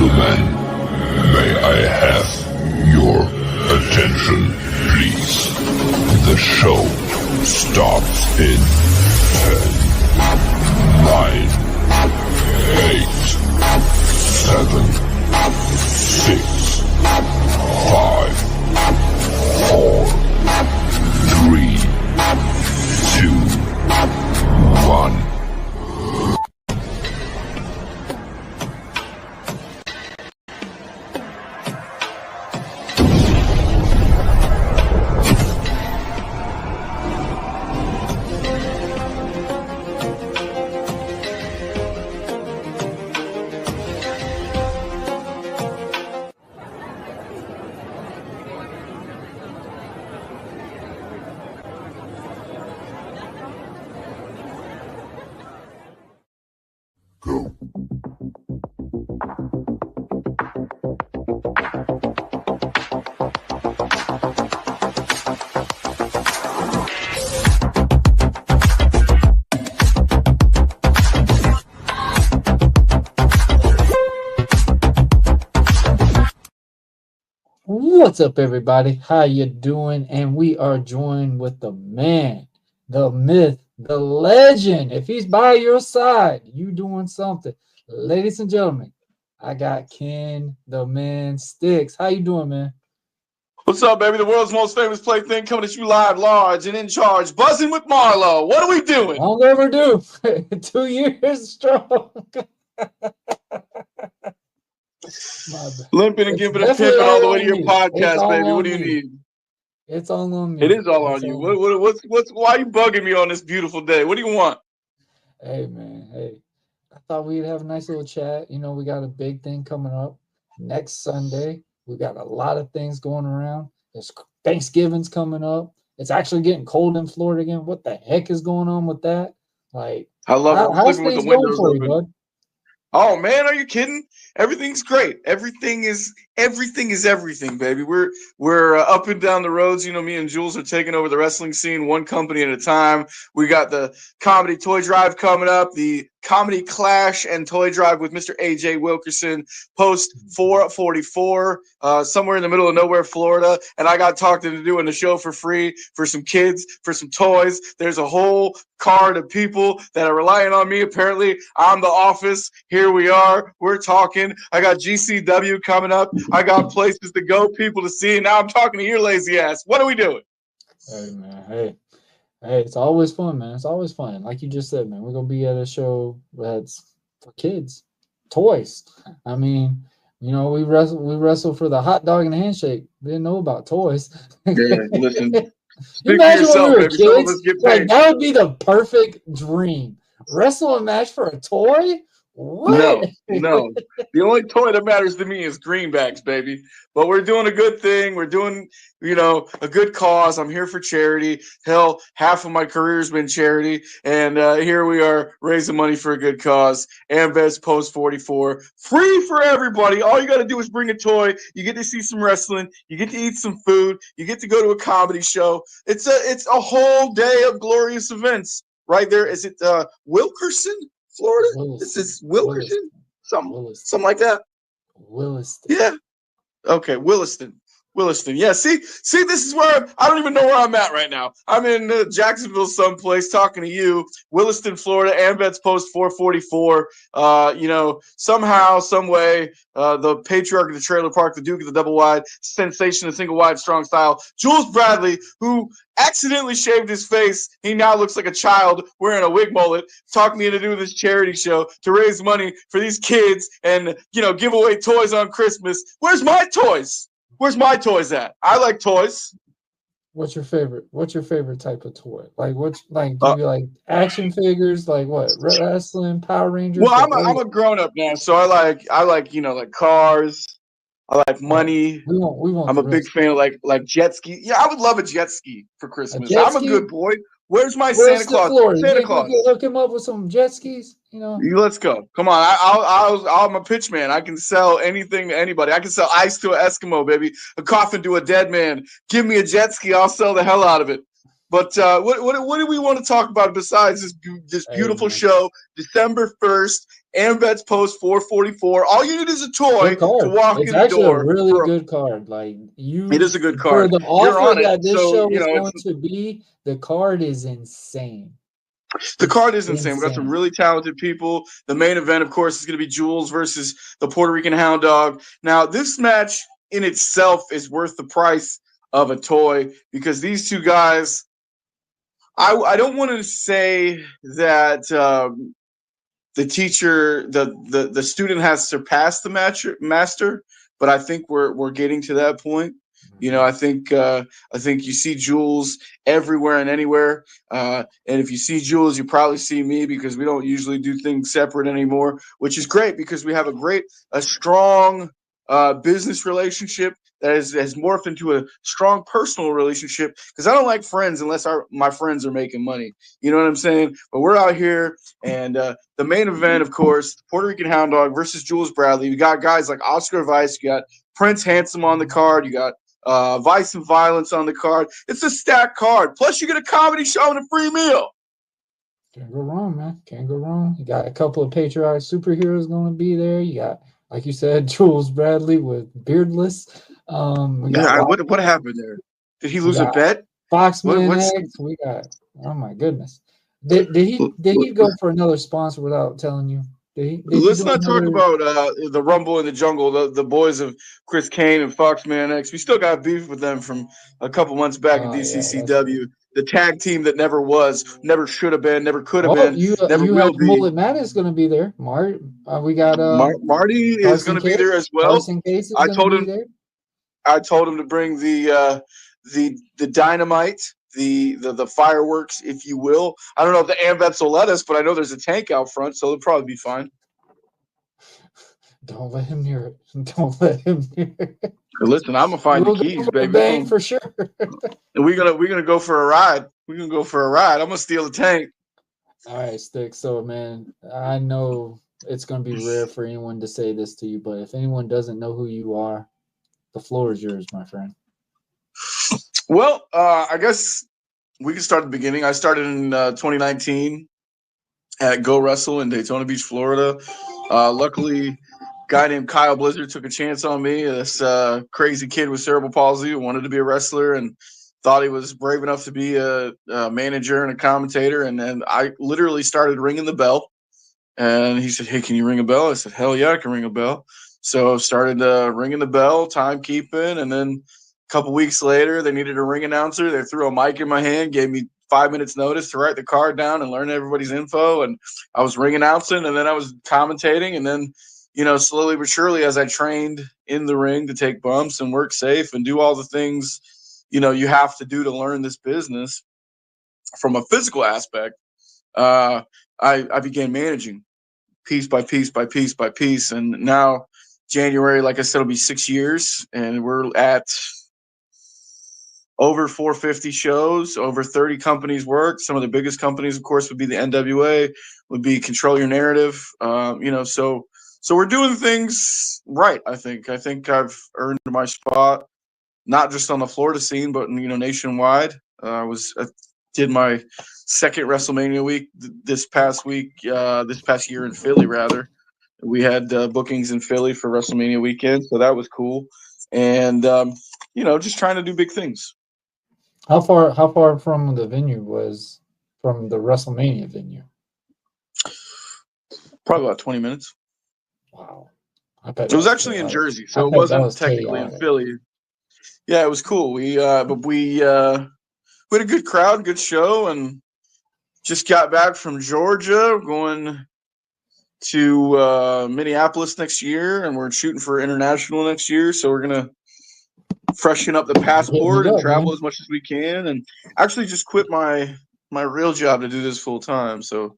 gentlemen, may I have your attention, please? The show starts in 10, 9, 8, 7, 6, 5, 4, 3, 2, 1. Go. What's up, everybody? How you doing? And we are joined with the man, the myth, the legend. If he's by your side, you doing something. Ladies and gentlemen, I got Ken, the man, Stix. How you doing, man? What's up, baby? The world's most famous plaything coming at you live, large, and in charge. Buzzing with Marlowe. What are we doing? Long overdue. 2 years strong. Limping and giving a pimping all the way to your podcast, baby. What do you need? It's all on me. It is all on you. Why are you bugging me on this beautiful day? What do you want? Hey, man. Hey, I thought we'd have a nice little chat. You know, we got a big thing coming up next Sunday. We got a lot of things going around. There's Thanksgiving's coming up. It's actually getting cold in Florida again. What the heck is going on with that? Like, I love it. How's things going for you, bud? Oh man, are you kidding? Everything's great. Everything is everything, baby. We're up and down the roads. You know, me and Jules are taking over the wrestling scene one company at a time. We got the comedy toy drive coming up, the comedy clash and toy drive with Mr. AJ Wilkerson, post 444, somewhere in the middle of nowhere, Florida. And I got talked into doing the show for free for some kids, for some toys. There's a whole card of people that are relying on me. Apparently, I'm the office. Here we are. We're talking. I got GCW coming up. I got places to go, people to see. Now I'm talking to your lazy ass. What are we doing? Hey, man. Hey, it's always fun, man. It's always fun. Like you just said, man, we're going to be at a show that's for kids. Toys. I mean, you know, we wrestle for the hot dog and the handshake. We didn't know about toys. Yeah, listen. You imagine when we were kids, like, that would be the perfect dream. Wrestle a match for a toy? What? No. The only toy that matters to me is greenbacks, baby. But we're doing a good thing. We're doing, you know, a good cause. I'm here for charity. Hell, half of my career's been charity. And here we are raising money for a good cause. Ambeds Post 44. Free for everybody. All you got to do is bring a toy. You get to see some wrestling. You get to eat some food. You get to go to a comedy show. It's a whole day of glorious events right there. Is it Wilkerson? Florida? This is Wilkerson? Something like that. Williston. Yeah. Okay, Williston. Yeah, see, this is where I don't even know where I'm at right now. I'm in Jacksonville someplace talking to you. Williston, Florida, Ambets Post 444. You know, somehow, some way, the patriarch of the trailer park, the Duke of the double wide, sensation of single wide, strong style, Jules Bradley, who accidentally shaved his face. He now looks like a child wearing a wig mullet, talked me into doing this charity show to raise money for these kids and, you know, give away toys on Christmas. Where's my toys? Where's my toys at? I like toys. What's your favorite type of toy? Like, what's like? Do you like action figures? Like what? Wrestling, Power Rangers? Well, I'm a grown up now, so I like you know, like cars. I like money. We want I'm a big fan of like jet ski. Yeah, I would love a jet ski for Christmas. I'm a good boy. Where's Santa Claus? Florida? Santa Claus. Hook him up with some jet skis. You know. Let's go. Come on. I'm a pitch man. I can sell anything to anybody. I can sell ice to an Eskimo, baby. A coffin to a dead man. Give me a jet ski. I'll sell the hell out of it. But what do we want to talk about besides this beautiful show? December 1st, Ambets Post 444. All you need is a toy to walk it's in the actually door. a really good card. Like it is a good for card. the You're offer on it, that this so, show you is know, going to be, the card is insane. The card is insane. We've got some really talented people. The main event, of course, is going to be Jules versus the Puerto Rican Hound Dog. Now, this match in itself is worth the price of a toy because these two guys, I don't want to say that the teacher, the student has surpassed the master, but I think we're getting to that point. You know, I think you see Jules everywhere and anywhere, and if you see Jules, you probably see me because we don't usually do things separate anymore, which is great because we have a strong business relationship that has morphed into a strong personal relationship because I don't like friends unless my friends are making money. You know what I'm saying? But we're out here, and the main event, of course, Puerto Rican Hound Dog versus Jules Bradley. You got guys like Oscar Weiss, you got Prince Handsome on the card, you got Vice and Violence on the card. It's a stacked card. Plus, you get a comedy show and a free meal. Can't go wrong, man. Can't go wrong. You got a couple of patriotic superheroes going to be there. You got, like you said, Jules Bradley with Beardless. What happened there? Did he lose a bet? Foxman X. We got. Oh my goodness. Did he go for another sponsor without telling you? Let's not talk about the Rumble in the Jungle, the boys of Chris Kane and Foxman X. We still got beef with them from a couple months back at DCCW. The tag team that never was, never should have been, never could have been, never will have be. Mullet Matt is going to be there. We got Marty is going to be there as well. I told him to bring the dynamite, the fireworks, if you will. I don't know if the Ambets will let us, but I know there's a tank out front, so they'll probably be fine. Don't let him hear it. Don't let him hear it. Listen, I'm gonna find the keys, baby. Bang for sure. And we're gonna go for a ride. We're gonna go for a ride. I'm gonna steal the tank. All right, Stix. So, man, I know it's gonna be rare for anyone to say this to you, but if anyone doesn't know who you are, the floor is yours, my friend. Well, I guess we can start at the beginning. I started in 2019 at Go Wrestle in Daytona Beach, Florida. Luckily, a guy named Kyle Blizzard took a chance on me. This crazy kid with cerebral palsy who wanted to be a wrestler and thought he was brave enough to be a manager and a commentator. And then I literally started ringing the bell. And he said, "Hey, can you ring a bell?" I said, "Hell yeah, I can ring a bell." So I started ringing the bell, timekeeping, and then a couple weeks later, they needed a ring announcer. They threw a mic in my hand, gave me 5 minutes notice to write the card down and learn everybody's info. And I was ring announcing, and then I was commentating. And then, you know, slowly but surely, as I trained in the ring to take bumps and work safe and do all the things, you know, you have to do to learn this business from a physical aspect, I began managing piece by piece by piece by piece. And now January, like I said, will be 6 years, and we're at over 450 shows, over 30 companies worked. Some of the biggest companies, of course, would be the NWA, would be Control Your Narrative. So we're doing things right. I think I've earned my spot, not just on the Florida scene, but nationwide. I did my second WrestleMania week this past year in Philly, rather. We had bookings in Philly for WrestleMania weekend, so that was cool. And just trying to do big things. How far from the venue was from the WrestleMania venue? Probably about 20 minutes. Wow. It was actually in Jersey, so it wasn't technically in Philly. Yeah, it was cool. We had a good crowd, good show, and just got back from Georgia, going to Minneapolis next year, and we're shooting for international next year. So we're gonna freshen up the passport and travel as much as we can, and actually just quit my real job to do this full time. So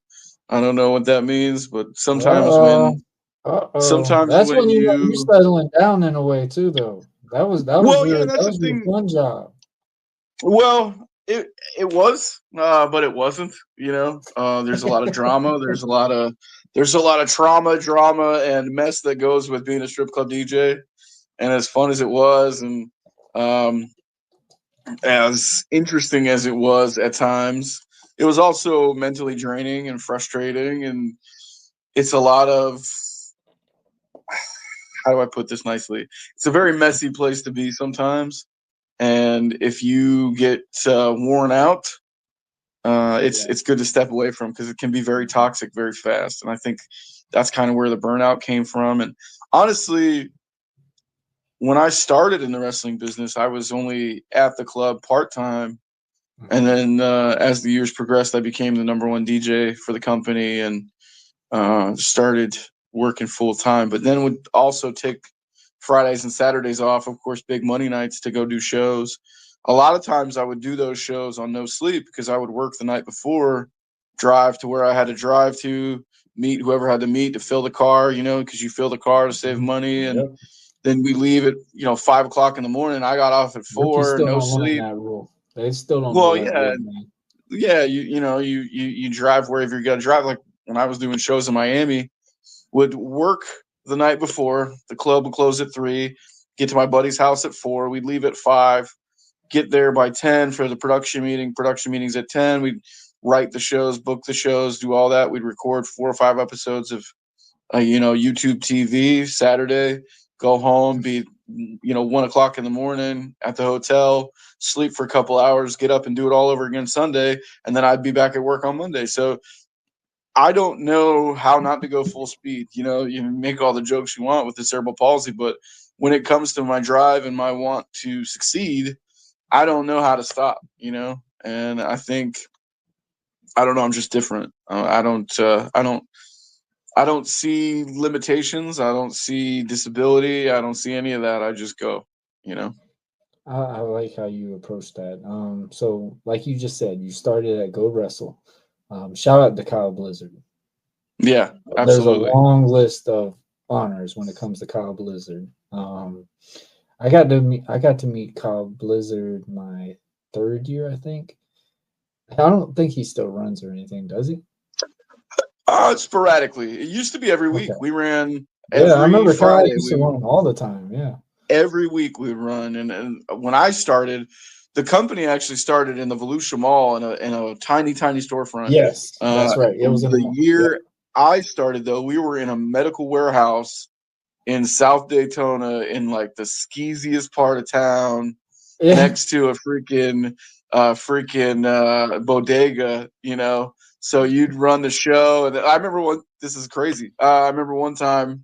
I don't know what that means, but sometimes that's when you're settling down in a way too, though. That was your fun job. Well, it was, but it wasn't. There's a lot of drama. There's a lot of trauma, drama, and mess that goes with being a strip club DJ. And as fun as it was, and as interesting as it was at times, it was also mentally draining and frustrating. And it's a lot of, how do I put this nicely? It's a very messy place to be sometimes. And if you get worn out, it's good to step away from, because it can be very toxic very fast. And I think that's kind of where the burnout came from. And honestly, when I started in the wrestling business, I was only at the club part-time. And then as the years progressed, I became the #1 DJ for the company and started working full-time. But then would also take Fridays and Saturdays off, of course, big money nights, to go do shows. A lot of times I would do those shows on no sleep, because I would work the night before, drive to where I had to drive to, meet whoever had to meet, to fill the car, because you fill the car to save money. And then we leave at 5 o'clock in the morning. I got off at 4, still no don't learn sleep. that rule. They still don't. Well, know that yeah, rule, man. yeah. You drive wherever you got to drive. Like when I was doing shows in Miami, would work the night before. The club would close at 3. Get to my buddy's house at 4. We'd leave at 5. Get there by 10 for the production meeting. Production meetings at 10. We'd write the shows, book the shows, do all that. We'd record 4 or 5 episodes of YouTube TV Saturday. Go home, be 1 o'clock in the morning at the hotel, sleep for a couple hours, get up and do it all over again Sunday, and then I'd be back at work on Monday. So I don't know how not to go full speed. You make all the jokes you want with the cerebral palsy, but when it comes to my drive and my want to succeed, I don't know how to stop. And I think, I don't know, I'm just different. I don't see limitations. I don't see disability. I don't see any of that. I just go. I like how you approach that. So like you just said, you started at Go Wrestle. Shout out to Kyle Blizzard. Yeah, absolutely. There's a long list of honors when it comes to Kyle Blizzard. I got to meet Kyle Blizzard my 3rd year, I think. I don't think he still runs or anything, does he? Sporadically. It used to be every week. We ran every I remember Friday. Kyle used to run all the time. Yeah. Every week we run. And when I started, the company actually started in the Volusia Mall in a tiny storefront. Yes, that's right. It was the year I started, though. We were in a medical warehouse in South Daytona, in like the skeeziest part of town, next to a freaking bodega. So you'd run the show, and I remember this is crazy. I remember one time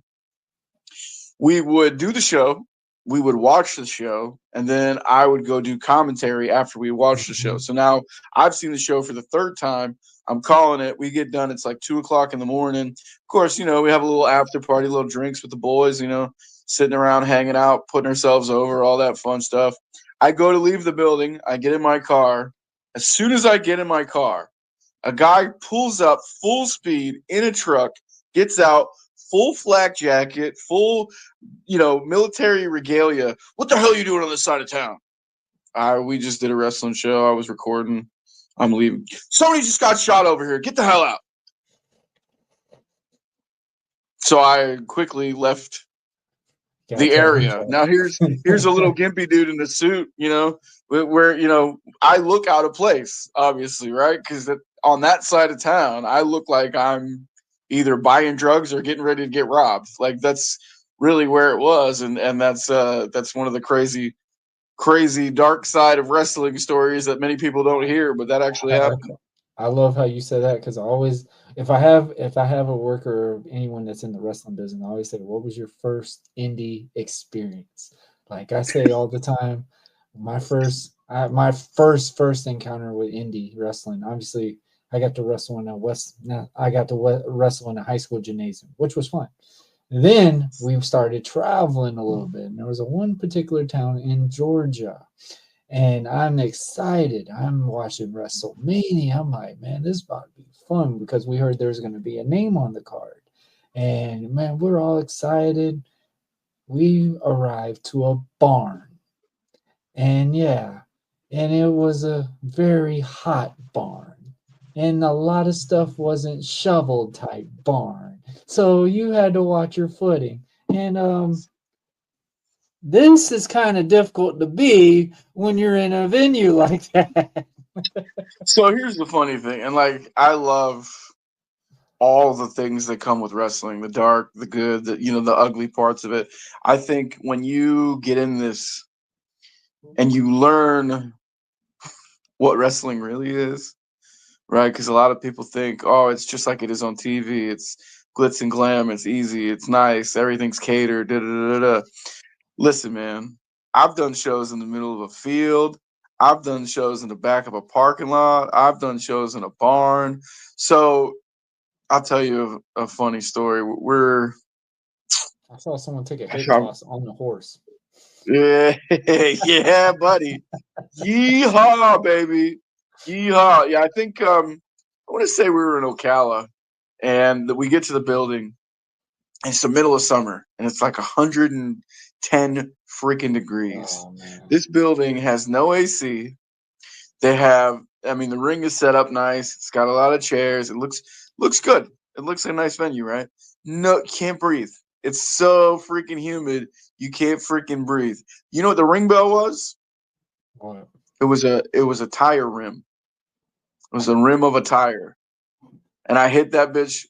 we would do the show, we would watch the show, and then I would go do commentary after we watched the show. So now I've seen the show for the 3rd time. I'm calling it. We get done. It's like 2 o'clock in the morning. Of course, we have a little after party, little drinks with the boys, sitting around, hanging out, putting ourselves over, all that fun stuff. I go to leave the building. I get in my car. As soon as I get in my car, a guy pulls up full speed in a truck, gets out, full flak jacket, full, military regalia. What the hell are you doing on this side of town? We just did a wrestling show. I was recording. I'm leaving. Somebody just got shot over here. Get the hell out. So I quickly left the area. Now here's a little gimpy dude in a suit, where I look out of place, obviously, right? Because on that side of town, I look like I'm either buying drugs or getting ready to get robbed. Like that's really where it was, and that's one of the crazy dark side of wrestling stories that many people don't hear, but that actually happened. I love how you say that, because I always, if I have a worker or anyone that's in the wrestling business, I always say, what was your first indie experience? Like I say all the time, my first encounter with indie wrestling, obviously I got to wrestle in a high school gymnasium, which was fun. Then we started traveling a little bit, and there was one particular town in Georgia, and I'm excited. I'm watching WrestleMania. I'm like, man, this is about to be fun, because we heard there's going to be a name on the card, and man, we're all excited. We arrived to a barn, and it was a very hot barn, and a lot of stuff wasn't shovel type barn. So you had to watch your footing. And this is kind of difficult to be when you're in a venue like that. So here's the funny thing, and like I love all the things that come with wrestling, the dark, the good, the ugly parts of it. I think when you get in this and you learn what wrestling really is, right? Because a lot of people think, oh, it's just like it is on TV. It's glitz and glam. It's easy. It's nice. Everything's catered. Da, da, da, da. Listen, man, I've done shows in the middle of a field. I've done shows in the back of a parking lot. I've done shows in a barn. So I'll tell you a funny story. I saw someone take a hip toss on the horse. Yeah, yeah, buddy. Yeehaw, baby. Yeehaw. Yeah, I think I want to say we were in Ocala, and we get to the building. And it's the middle of summer, and it's like 110 freaking degrees. Oh, man. This building has no AC. They have, I mean, the ring is set up nice. It's got a lot of chairs. It looks good. It looks like a nice venue, right? No, can't breathe. It's so freaking humid. You can't freaking breathe. You know what the ring bell was? What? It was a tire rim. It was the rim of a tire. And I hit that bitch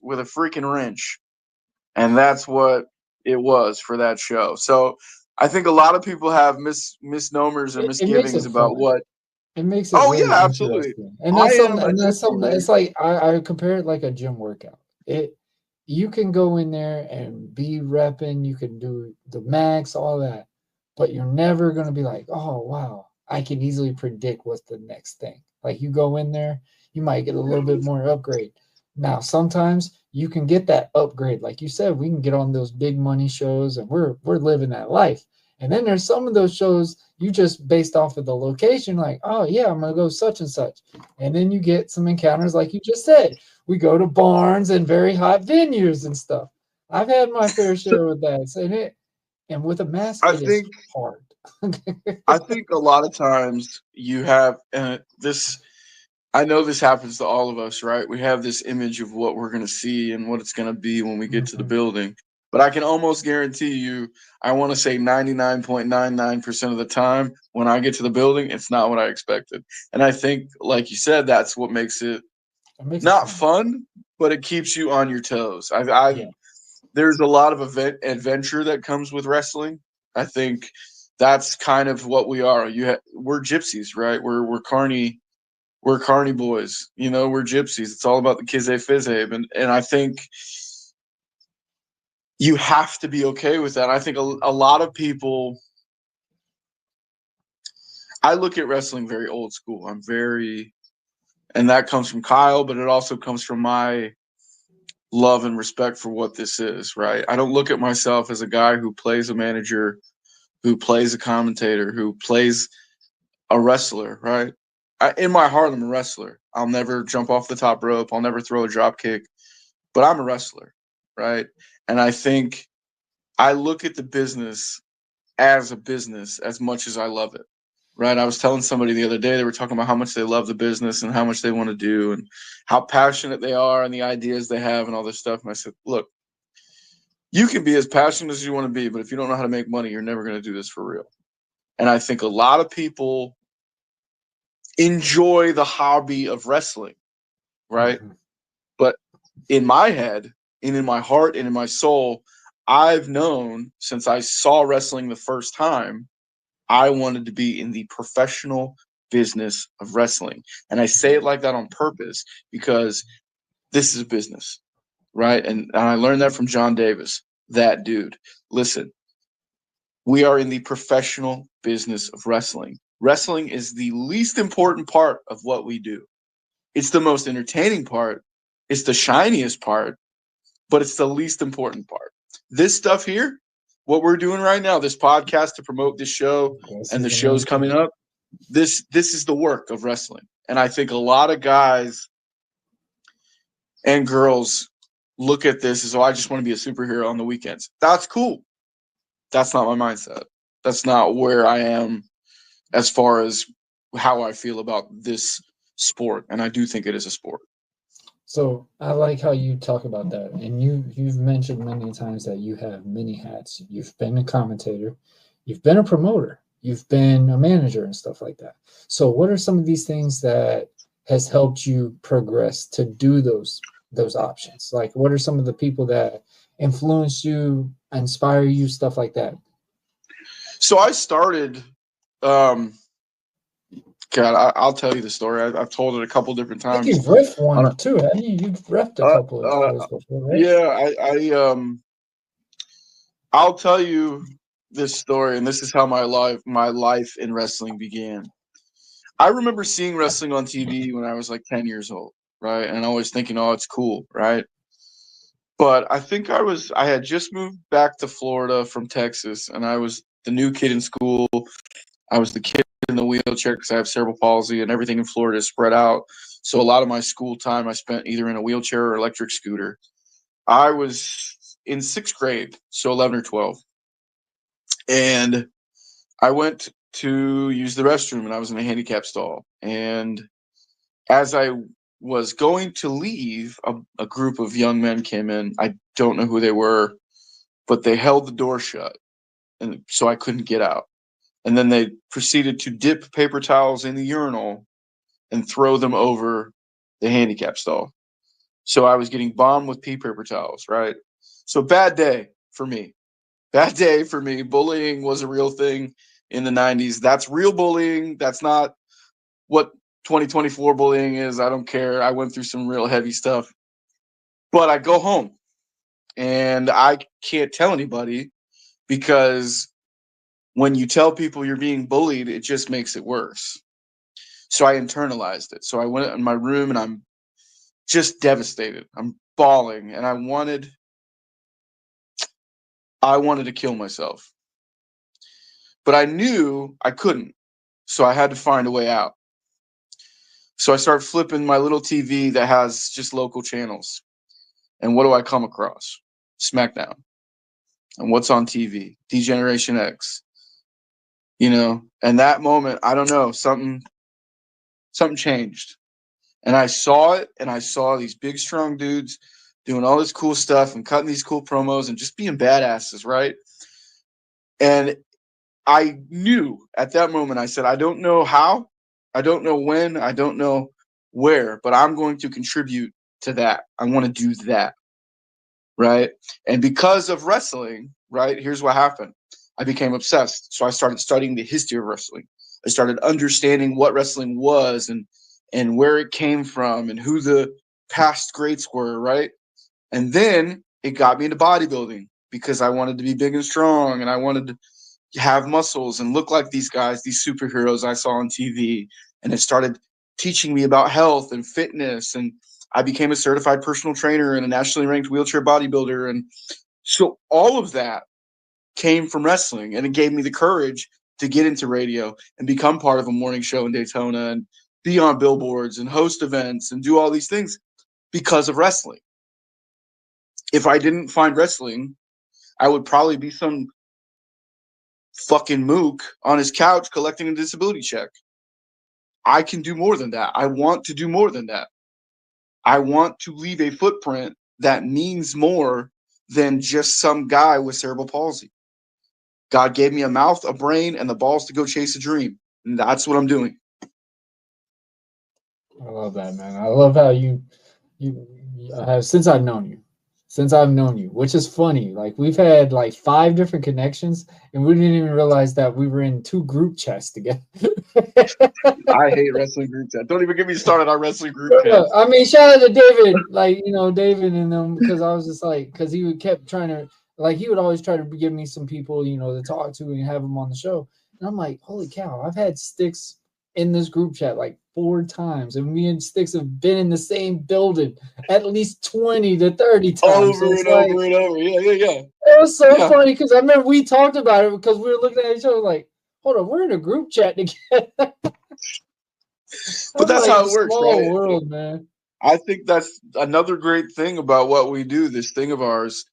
with a freaking wrench. And that's what it was for that show. So I think a lot of people have misnomers and misgivings about fun. what. It makes it Oh really yeah, absolutely. interesting. And that's something man. it's like I compare it like a gym workout. You can go in there and be repping, you can do the max, all that, but you're never gonna be like, oh wow, I can easily predict what's the next thing. Like you go in there, you might get a little bit more upgrade. Now sometimes you can get that upgrade. Like you said, we can get on those big money shows and we're living that life. And then there's some of those shows you just based off of the location, like, oh yeah, I'm gonna go such and such. And then you get some encounters like you just said. We go to barns and very hot venues and stuff. I've had my fair share with that. And with a mask, is hard. I think a lot of times you have this. I know this happens to all of us, right? We have this image of what we're going to see and what it's going to be when we get to the building. But I can almost guarantee you, I want to say 99.99% of the time, when I get to the building, it's not what I expected. And I think, like you said, that's what makes it not fun, but it keeps you on your toes. There's a lot of adventure that comes with wrestling. I think that's kind of what we are. We're gypsies, right? We're carny boys. We're gypsies. It's all about the kizze fizze, and I think you have to be okay with that. I think a lot of people. I look at wrestling very old school. And that comes from Kyle, but it also comes from my love and respect for what this is, right? I don't look at myself as a guy who plays a manager, who plays a commentator, who plays a wrestler, right? In my heart, I'm a wrestler. I'll never jump off the top rope. I'll never throw a drop kick, but I'm a wrestler, right? And I think I look at the business as a business as much as I love it. Right. I was telling somebody the other day, they were talking about how much they love the business and how much they want to do and how passionate they are and the ideas they have and all this stuff. And I said, look, you can be as passionate as you want to be, but if you don't know how to make money, you're never going to do this for real. And I think a lot of people enjoy the hobby of wrestling, right? Mm-hmm. But in my head and in my heart and in my soul, I've known since I saw wrestling the first time, I wanted to be in the professional business of wrestling. And I say it like that on purpose because this is a business, right? And I learned that from John Davis, that dude. Listen, we are in the professional business of wrestling. Wrestling is the least important part of what we do. It's the most entertaining part. It's the shiniest part, but it's the least important part. This stuff here, what we're doing right now, this podcast to promote this show and the shows coming up, this is the work of wrestling. And I think a lot of guys and girls look at this as, oh, I just want to be a superhero on the weekends. That's cool. That's not my mindset. That's not where I am as far as how I feel about this sport. And I do think it is a sport. So I like how you talk about that, and you've mentioned many times that you have many hats. You've been a commentator, you've been a promoter, you've been a manager and stuff like that. So what are some of these things that has helped you progress to do those options? Like, what are some of the people that influence you, inspire you, stuff like that? So I started. God, I'll tell you the story. I've told it a couple different I think times. you've riffed one too, haven't you? You've riffed a couple of shows before, right? Yeah, I'll tell you this story, and this is how my life in wrestling began. I remember seeing wrestling on TV when I was like 10 years old, right? And always thinking, oh, it's cool, right? But I think I had just moved back to Florida from Texas, and I was the new kid in school. I was the kid in the wheelchair because I have cerebral palsy, and everything in Florida is spread out. So a lot of my school time I spent either in a wheelchair or electric scooter. I was in 6th grade, so 11 or 12. And I went to use the restroom, and I was in a handicap stall. And as I was going to leave, a group of young men came in. I don't know who they were, but they held the door shut, and so I couldn't get out. And then they proceeded to dip paper towels in the urinal and throw them over the handicap stall. So I was getting bombed with pee paper towels, right? So bad day for me. Bad day for me. Bullying was a real thing in the 90s. That's real bullying. That's not what 2024 bullying is. I don't care. I went through some real heavy stuff. But I go home and I can't tell anybody, because when you tell people you're being bullied, it just makes it worse. So I internalized it. So I went in my room and I'm just devastated. I'm bawling, and I wanted to kill myself. But I knew I couldn't. So I had to find a way out. So I started flipping my little TV that has just local channels. And what do I come across? SmackDown. And what's on TV? D-Generation X. You know, and that moment, I don't know, something changed. And I saw it, and I saw these big, strong dudes doing all this cool stuff and cutting these cool promos and just being badasses, right? And I knew at that moment, I said, I don't know how, I don't know when, I don't know where, but I'm going to contribute to that. I want to do that, right? And because of wrestling, right, here's what happened. I became obsessed. So I started studying the history of wrestling. I started understanding what wrestling was and where it came from and who the past greats were, right? And then it got me into bodybuilding because I wanted to be big and strong, and I wanted to have muscles and look like these guys, these superheroes I saw on TV. And it started teaching me about health and fitness, and I became a certified personal trainer and a nationally ranked wheelchair bodybuilder. And so all of that came from wrestling, and it gave me the courage to get into radio and become part of a morning show in Daytona and be on billboards and host events and do all these things because of wrestling. If I didn't find wrestling, I would probably be some fucking mook on his couch collecting a disability check. I can do more than that. I want to do more than that. I want to leave a footprint that means more than just some guy with cerebral palsy. God gave me a mouth, a brain, and the balls to go chase a dream. And that's what I'm doing. I love that, man. I love how you have, since I've known you, which is funny. Like, we've had like 5 different connections, and we didn't even realize that we were in 2 group chats together. I hate wrestling group chat. Don't even get me started on wrestling group chat. I mean, shout out to David, like, you know, David and them, because I was just like, because he would kept trying to, like, he would always try to give me some people, you know, to talk to and have them on the show. And I'm like, holy cow, I've had Stix in this group chat like 4 times, and me and Stix have been in the same building at least 20 to 30 times. Over and over and over. Yeah. It was so funny because I remember we talked about it because we were looking at each other like, hold on, we're in a group chat together. But that's how it works, right? World, man. I think that's another great thing about what we do, this thing of ours,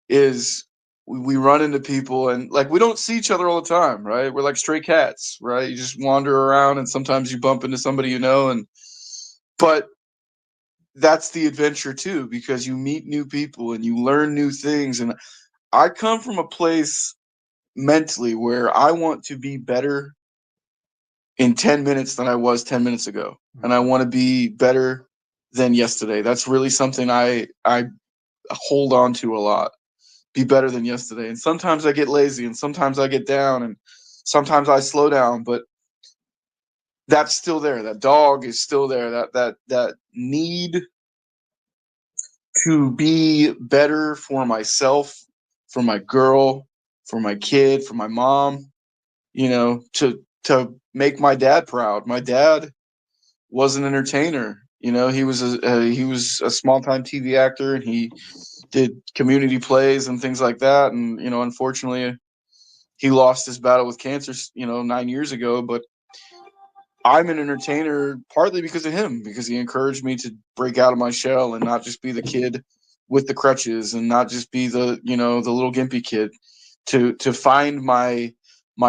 is we run into people, and like, we don't see each other all the time, right? We're like stray cats, right? You just wander around, and sometimes you bump into somebody you know, but that's the adventure too, because you meet new people and you learn new things. And I come from a place mentally where I want to be better in 10 minutes than I was 10 minutes ago. And I want to be better than yesterday. That's really something I hold on to a lot. Be better than yesterday. And sometimes I get lazy and sometimes I get down and sometimes I slow down, but that's still there. That dog is still there. That need to be better for myself, for my girl, for my kid, for my mom, to make my dad proud. My dad was an entertainer. He was a small-time TV actor, and he did community plays and things like that. And, unfortunately, he lost his battle with cancer, 9 years ago. But I'm an entertainer partly because of him, because he encouraged me to break out of my shell and not just be the kid with the crutches and not just be the little gimpy kid, to find my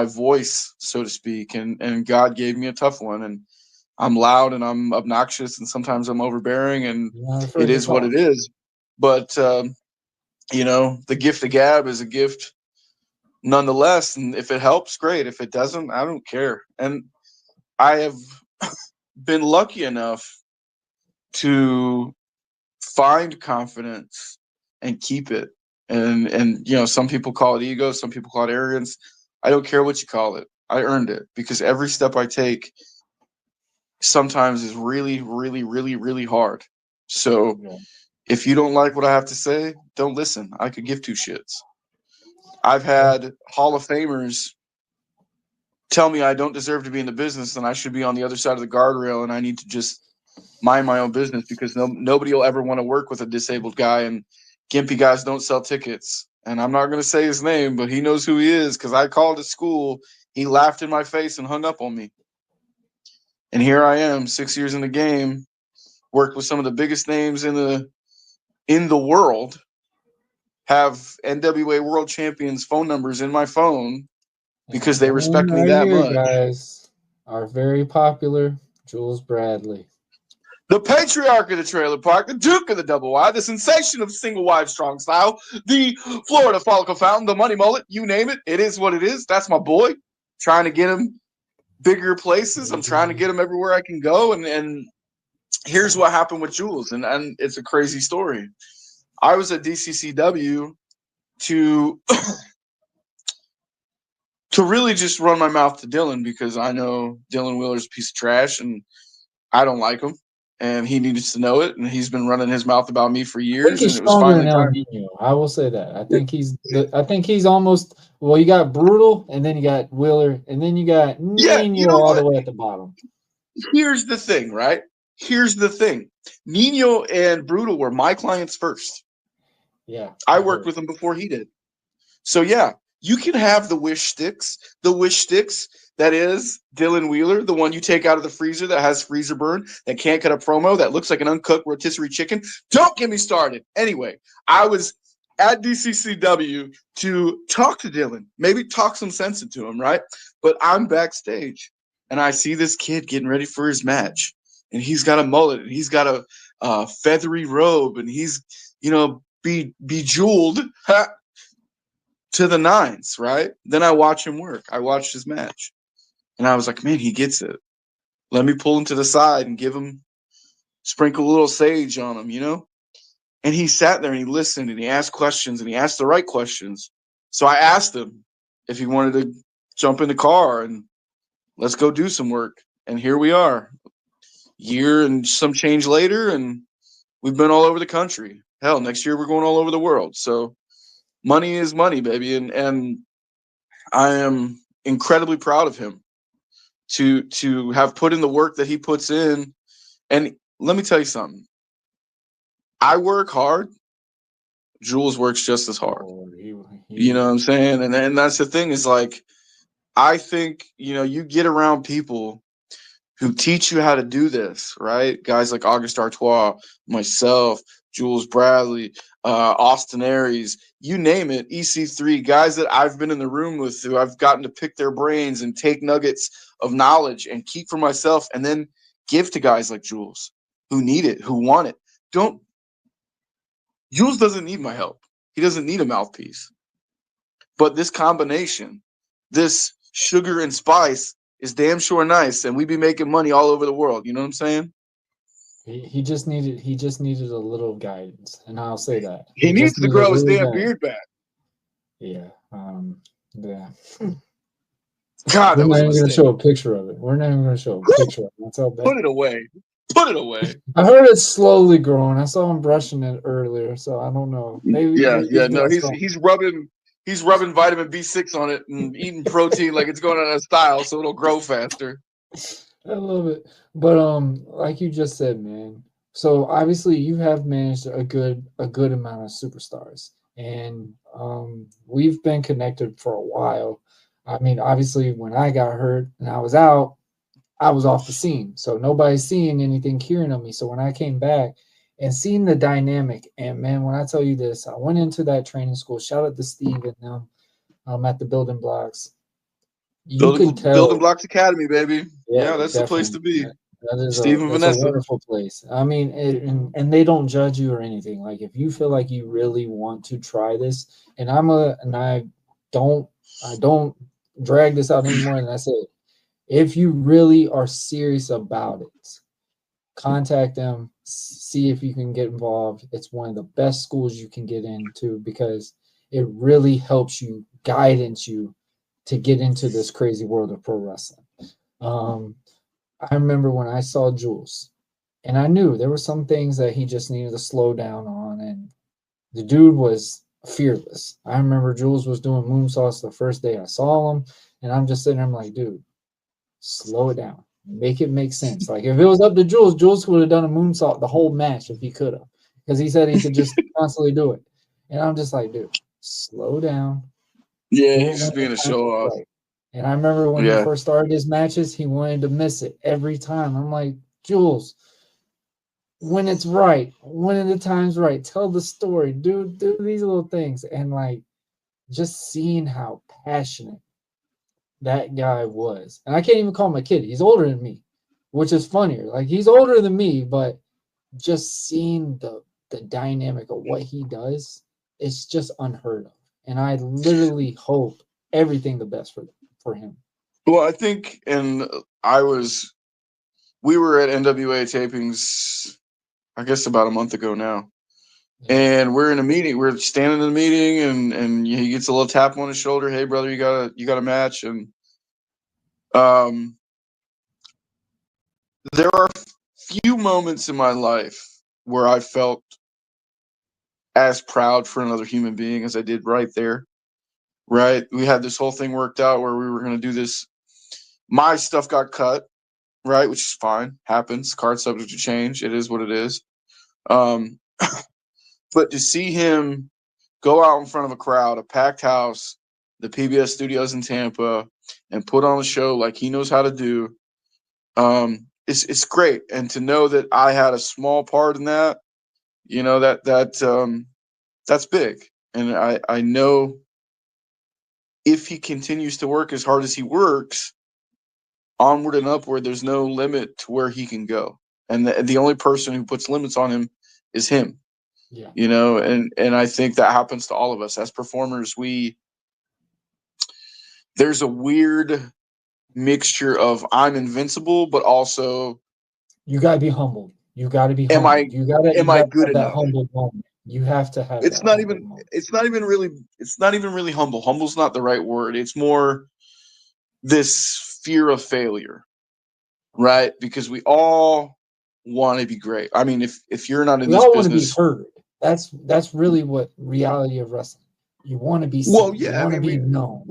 voice, so to speak. And God gave me a tough one, and I'm loud and I'm obnoxious and sometimes I'm overbearing, and it is what it is. But, the gift of gab is a gift nonetheless. And if it helps, great. If it doesn't, I don't care. And I have been lucky enough to find confidence and keep it. And some people call it ego, some people call it arrogance. I don't care what you call it. I earned it, because every step I take sometimes is really, really, really, really hard. So if you don't like what I have to say, don't listen. I could give two shits. I've had Hall of Famers tell me I don't deserve to be in the business and I should be on the other side of the guardrail, and I need to just mind my own business, because nobody will ever want to work with a disabled guy, and gimpy guys don't sell tickets. And I'm not going to say his name, but he knows who he is, because I called at school. He laughed in my face and hung up on me. And here I am, 6 years in the game, worked with some of the biggest names in the world, have NWA world champions phone numbers in my phone because they respect me that much. Guys, are very popular Jules Bradley, the patriarch of the trailer park, the Duke of the double wide, the sensation of single wide strong style, the Florida follicle fountain, the money mullet, you name it. It is what it is. That's my boy. Trying to get him bigger places. I'm trying to get him everywhere I can go. And here's what happened with Jules. And it's a crazy story. I was at DCCW to really just run my mouth to Dylan, because I know Dylan Wheeler's a piece of trash and I don't like him, and he needs to know it. And he's been running his mouth about me for years. And it was finally time. I will say that. I think he's almost, well, you got Brutal, and then you got Wheeler, and then you got Nino all the way at the bottom. Here's the thing, right? Here's the thing. Nino and Brutal were my clients first. Yeah. I worked with him before he did. So yeah, you can have the wish Stix, that is Dylan Wheeler, the one you take out of the freezer that has freezer burn, that can't cut a promo, that looks like an uncooked rotisserie chicken. Don't get me started. Anyway, I was at DCCW to talk to Dylan, maybe talk some sense into him, right? But I'm backstage, and I see this kid getting ready for his match, and he's got a mullet, and he's got a feathery robe, and he's, bejeweled to the nines, right? Then I watch him work. I watched his match, and I was like, man, he gets it. Let me pull him to the side and sprinkle a little sage on him, And he sat there and he listened and he asked questions, and he asked the right questions. So I asked him if he wanted to jump in the car and let's go do some work. And here we are, year and some change later, and we've been all over the country. Hell, next year we're going all over the world. So money is money, baby. And I am incredibly proud of him to have put in the work that he puts in. And let me tell you something. I work hard. Jules works just as hard. You know what I'm saying? And that's the thing, is like, I think, you get around people who teach you how to do this, right? Guys like August Artois, myself, Jules Bradley, Austin Aries, you name it, EC3, guys that I've been in the room with, who I've gotten to pick their brains and take nuggets of knowledge and keep for myself, and then give to guys like Jules who need it, who want it. Jules doesn't need my help. He doesn't need a mouthpiece. But this combination, this sugar and spice is damn sure nice, and we be making money all over the world. You know what I'm saying? He just needed a little guidance, and I'll say that. He needs to grow his damn beard back. Yeah. Yeah. God, We're that not was a even going to mistake. show a picture of it. We're not even going to show a picture of it. That's how bad. Put it away. Put it away. I heard it's slowly growing. I saw him brushing it earlier, so I don't know. Maybe No, he's rubbing vitamin B6 on it and eating protein like it's going out of style, so it'll grow faster. I love it. But like you just said, man. So obviously you have managed a good amount of superstars, and we've been connected for a while. I mean, obviously when I got hurt and I was out, I was off the scene, so nobody's seeing anything curing on me. So when I came back and seeing the dynamic, and man, when I tell you this, I went into that training school. Shout out to Steve and them at the Building Blocks. You can tell Building Blocks Academy, baby. Yeah, that's the place to be. That is Steve and Vanessa. a wonderful place. I mean, and they don't judge you or anything. Like if you feel like you really want to try this, and I don't drag this out anymore. And I said, if you really are serious about it, contact them, see if you can get involved. It's one of the best schools you can get into because it really helps you, guidance you to get into this crazy world of pro wrestling. I remember when I saw Jules, and I knew there were some things that he just needed to slow down on, and the dude was fearless. I remember Jules was doing moonsaults the first day I saw him, and I'm just sitting there, I'm like, dude, slow it down. Make it make sense. Like if it was up to Jules would have done a moonsault the whole match if he could have, because he said he could just constantly do it. And I'm just like, dude, slow down. Yeah, he's just being a show off. Right. And I remember when he first started his matches, he wanted to miss it every time. I'm like, Jules, when it's right, when the time's right, tell the story, do these little things. And like just seeing how passionate that guy was. And I can't even call him a kid. He's older than me, which is funnier. Like he's older than me, but just seeing the dynamic of what he does, it's just unheard of. And I literally hope everything the best for him. Well, I think, and we were at NWA tapings, I guess about a month ago now. And we're in a meeting. We're standing in the meeting, and he gets a little tap on his shoulder. Hey, brother, you got a match. And there are few moments in my life where I felt as proud for another human being as I did right there. Right, we had this whole thing worked out where we were going to do this. My stuff got cut, right, which is fine. Happens. Card subject to change. It is what it is. But to see him go out in front of a crowd, a packed house, the PBS studios in Tampa, and put on a show like he knows how to do, it's great. And to know that I had a small part in that, you know, that's big. And I know if he continues to work as hard as he works, onward and upward, there's no limit to where he can go. And the only person who puts limits on him is him. Yeah. You know, and I think that happens to all of us as performers. There's a weird mixture of I'm invincible, but also you gotta be humbled. You gotta be am humbled. I good that enough? Humble moment. You have to have it's not even really humble. Humble's not the right word. It's more this fear of failure, right? Because we all want to be great. I mean, if you're not in this business, want to be heard. That's really what reality of wrestling. You want to be seen. Well, yeah, you want to be known.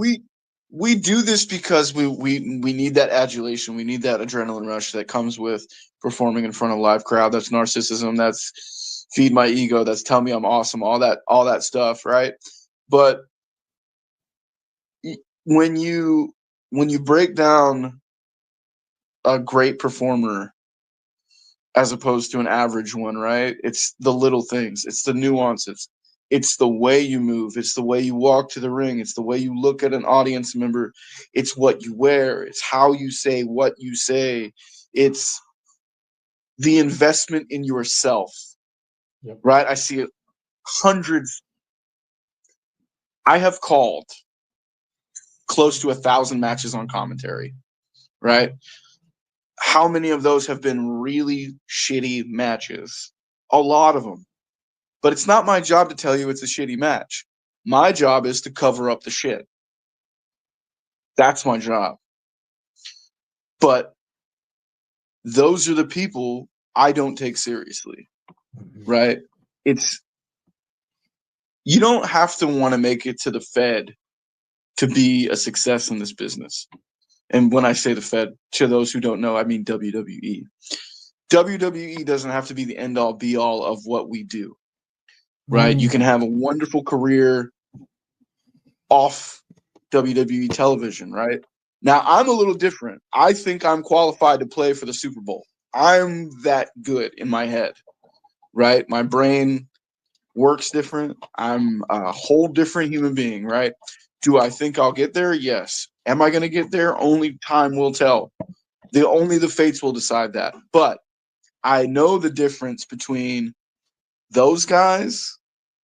We do this because we need that adulation. We need that adrenaline rush that comes with performing in front of a live crowd. That's narcissism. That's feed my ego. That's tell me I'm awesome. All that stuff, right? But when you break down a great performer as opposed to an average one, right? It's the little things. It's the nuances. It's the way you move. It's the way you walk to the ring. It's the way you look at an audience member. It's what you wear. It's how you say what you say. It's the investment in yourself Yep. right? I see it hundreds. I have called close to 1,000 matches on commentary, right? How many of those have been really shitty matches? A lot of them. But it's not my job to tell you it's a shitty match. My job is to cover up the shit. That's my job. But those are the people I don't take seriously, right? You don't have to want to make it to the Fed to be a success in this business. And when I say the Fed, to those who don't know, I mean WWE. WWE doesn't have to be the end-all, be-all of what we do, right? You can have a wonderful career off WWE television, right? Now, I'm a little different. I think I'm qualified to play for the Super Bowl. I'm that good in my head, right? My brain works different. I'm a whole different human being, right? Do I think I'll get there? Yes. Am I going to get there? Only time will tell. Only the fates will decide that. But I know the difference between those guys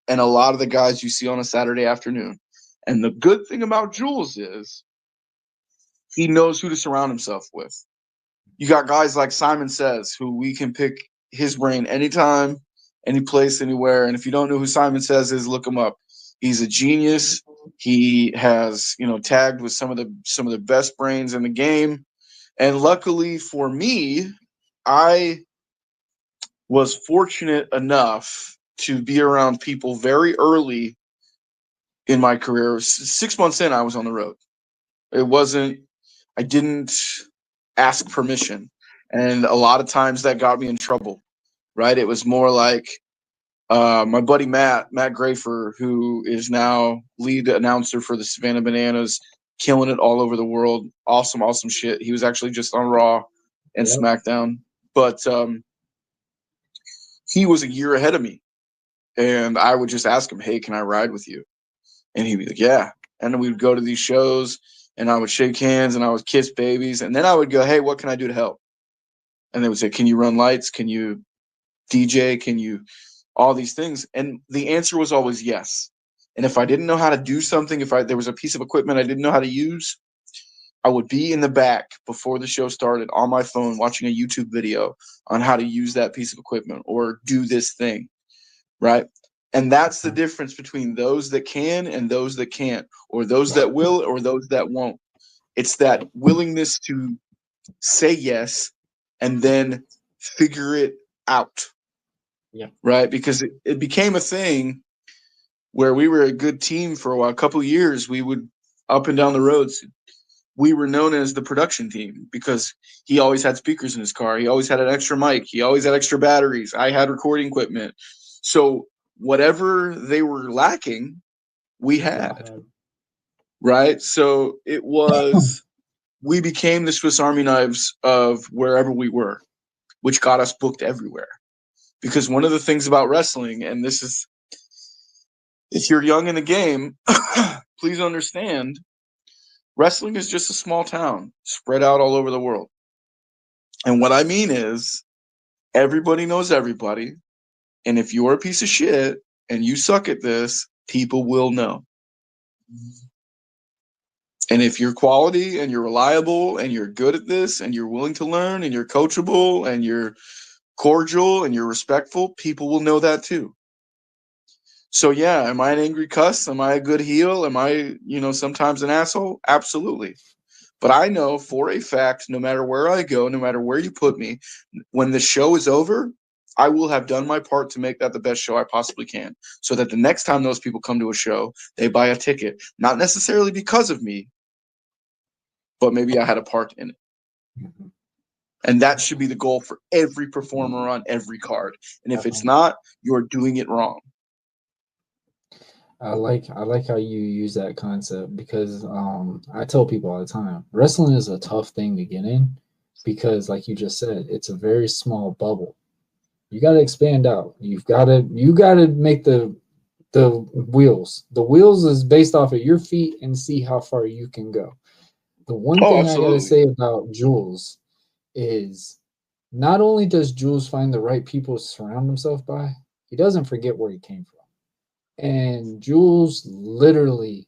and a lot of the guys you see on a Saturday afternoon. And the good thing about Jules is he knows who to surround himself with. You got guys like Simon Says, who we can pick his brain anytime, any place, anywhere. And if you don't know who Simon Says is, look him up. He's a genius. He has, tagged with some of the best brains in the game. And luckily for me, I was fortunate enough to be around people very early in my career. 6 months in, I was on the road. I didn't ask permission. And a lot of times that got me in trouble, right? It was more like my buddy Matt Grafer, who is now lead announcer for the Savannah Bananas, killing it all over the world. Awesome, awesome shit. He was actually just on Raw and SmackDown. But he was a year ahead of me. And I would just ask him, hey, can I ride with you? And he'd be like, yeah. And then we would go to these shows, and I would shake hands, and I would kiss babies. And then I would go, hey, what can I do to help? And they would say, can you run lights? Can you DJ? Can you all these things? And the answer was always yes. And if I didn't know how to do something, there was a piece of equipment I didn't know how to use, I would be in the back before the show started on my phone watching a YouTube video on how to use that piece of equipment or do this thing, right? And that's the difference between those that can and those that can't, or those that will or those that won't. It's that willingness to say yes and then figure it out. Yeah. Right? Because it became a thing where we were a good team for a while, a couple of years. We would up and down the roads. We were known as the production team because he always had speakers in his car. He always had an extra mic. He always had extra batteries. I had recording equipment. So whatever they were lacking, we had. Right? So it was, we became the Swiss Army knives of wherever we were, which got us booked everywhere. Because one of the things about wrestling, and this is, if you're young in the game, please understand, wrestling is just a small town spread out all over the world. And what I mean is, everybody knows everybody. And if you're a piece of shit and you suck at this, people will know. And if you're quality and you're reliable and you're good at this and you're willing to learn and you're coachable and you're cordial and you're respectful, people will know that too. So yeah, am I an angry cuss? Am I a good heel? Am I, sometimes an asshole? Absolutely. But I know for a fact, no matter where I go, no matter where you put me, when the show is over, I will have done my part to make that the best show I possibly can. So that the next time those people come to a show, they buy a ticket, not necessarily because of me, but maybe I had a part in it. Mm-hmm. And that should be the goal for every performer on every card. And if it's not, you're doing it wrong. I like how you use that concept because I tell people all the time, wrestling is a tough thing to get in because, like you just said, it's a very small bubble. You got to expand out. You got to make the wheels. The wheels is based off of your feet and see how far you can go. The one thing I got to say about Jules is not only does Jules find the right people to surround himself by, he doesn't forget where he came from. And Jules literally,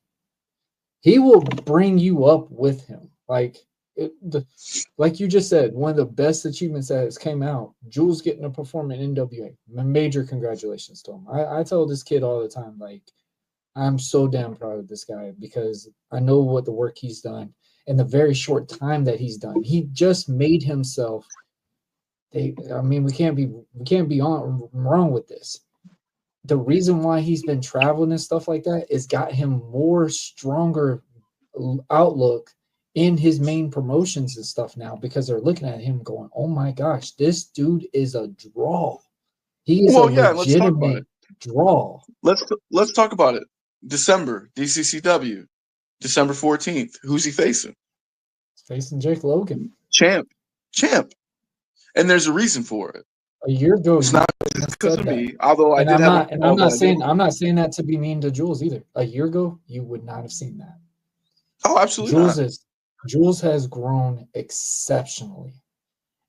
he will bring you up with him. Like like you just said, one of the best achievements that has came out, Jules getting to perform in NWA. Major congratulations to him. I tell this kid all the time, like, I'm so damn proud of this guy because I know what the work he's done in the very short time that he's done. He just made himself. We can't be wrong with this. The reason why he's been traveling and stuff like that is got him more stronger outlook in his main promotions and stuff now, because they're looking at him going, oh my gosh, this dude is a draw. He is legitimate draw. Let's talk about it. December, DCCW, December 14th. Who's he facing? He's facing Jake Logan. Champ. And there's a reason for it. A year ago, it's not because of me, although I'm not saying that to be mean to Jules either. A year ago, you would not have seen that. Oh, absolutely. Jules has grown exceptionally,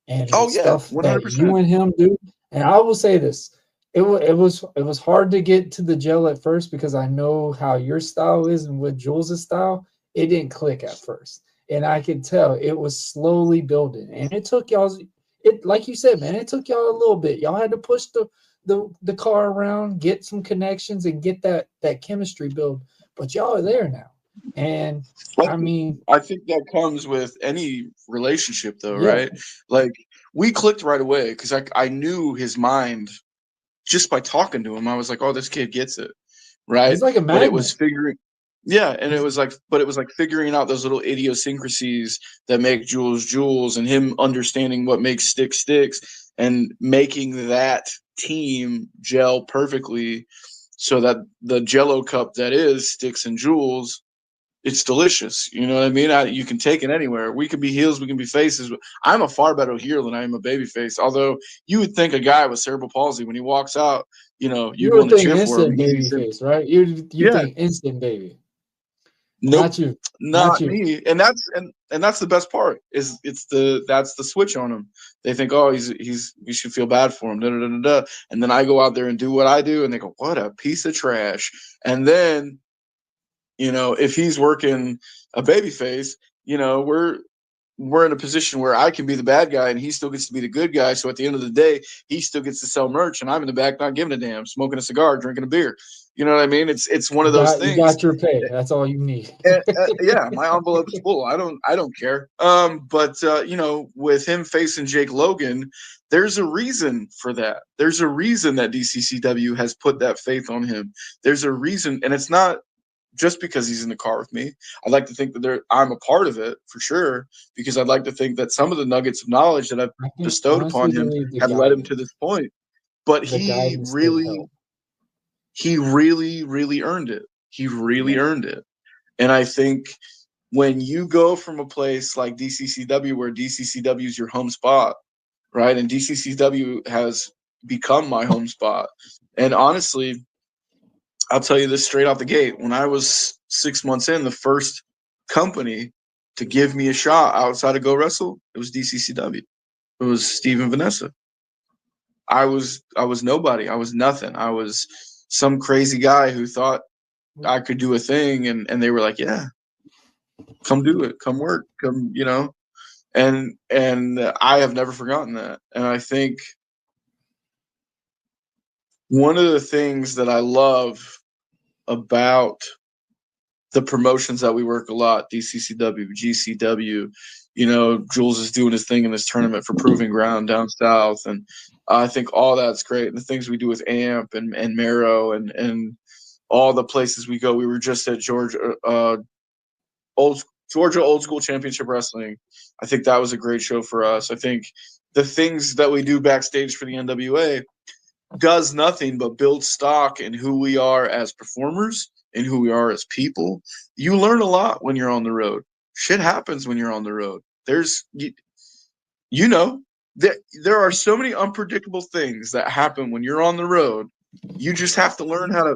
and stuff 100%. That you and him do. And I will say this: it was hard to get to the gel at first because I know how your style is and what Jules' style. It didn't click at first, and I could tell it was slowly building, and it took y'all. It, like you said, man, it took y'all a little bit. Y'all had to push the car around, get some connections, and get that chemistry build. But y'all are there now. And I think that comes with any relationship though, right? Like, we clicked right away because I knew his mind just by talking to him. I was like, oh, this kid gets it, right? He's like a magnet. But it was figuring out those little idiosyncrasies that make Jules, and him understanding what makes Stix, and making that team gel perfectly so that the Jello cup that is Stix and Jules, it's delicious. You know what I mean? You can take it anywhere. We can be heels, we can be faces. I'm a far better heel than I am a baby face. Although you would think a guy with cerebral palsy, when he walks out, you want to cheer for him. Baby face, right? You think instant baby. Nope, not you. Me. And that's the best part. That's the switch on him. They think, oh, we should feel bad for him. Da, da, da, da, da. And then I go out there and do what I do, and they go, what a piece of trash. And then, if he's working a baby face, we're in a position where I can be the bad guy and he still gets to be the good guy. So at the end of the day, he still gets to sell merch, and I'm in the back not giving a damn, smoking a cigar, drinking a beer. You know what I mean? It's one of those things. You got your pay. That's all you need. Yeah, my envelope is full. I don't care. But with him facing Jake Logan, there's a reason for that. There's a reason that DCCW has put that faith on him. There's a reason, and it's not just because he's in the car with me. I'd like to think that I'm a part of it for sure, because I'd like to think that some of the nuggets of knowledge that I've bestowed upon him have led him to this point. But he really, really earned it. He really earned it. And I think when you go from a place like DCCW, where DCCW is your home spot, right? And DCCW has become my home spot. And honestly, I'll tell you this straight out the gate. When I was 6 months in, the first company to give me a shot outside of Go Wrestle, it was DCCW. It was Steve and Vanessa. I was nobody. I was nothing. I was some crazy guy who thought I could do a thing, and they were like, yeah, come do it, come work, come, and I have never forgotten that. And I think one of the things that I love about the promotions that we work a lot, DCCW, GCW, Jules is doing his thing in this tournament for Proving Ground down south, and I think all that's great. And the things we do with AMP and Marrow and all the places we go. We were just at Georgia Old School Championship Wrestling. I think that was a great show for us. I think the things that we do backstage for the NWA does nothing but build stock in who we are as performers and who we are as people. You learn a lot when you're on the road. Shit happens when you're on the road. There are so many unpredictable things that happen when you're on the road. You just have to learn how to,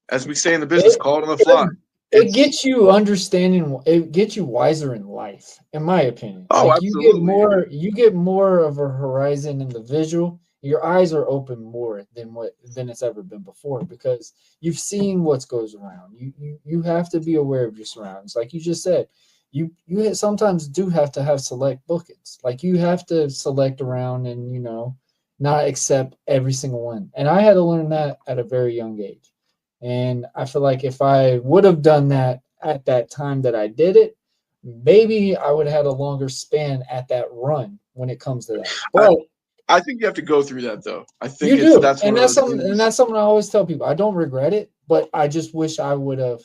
as we say in the business, call it on the fly. It gets you understanding. It gets you wiser in life, in my opinion. Oh, absolutely. You get more of a horizon in the visual. your eyes are open more than it's ever been before, because you've seen what goes around. You have to be aware of your surroundings. Like you just said, you sometimes do have to have select bookings. Like you have to select around and, you know, not accept every single one. And I had to learn that at a very young age. And I feel like if I would have done that at that time that I did it, maybe I would have had a longer span at that run when it comes to that. But I think you have to go through that, though. I think you do, that's and one of those something, things. and that's something I always tell people. I don't regret it, but I just wish I would have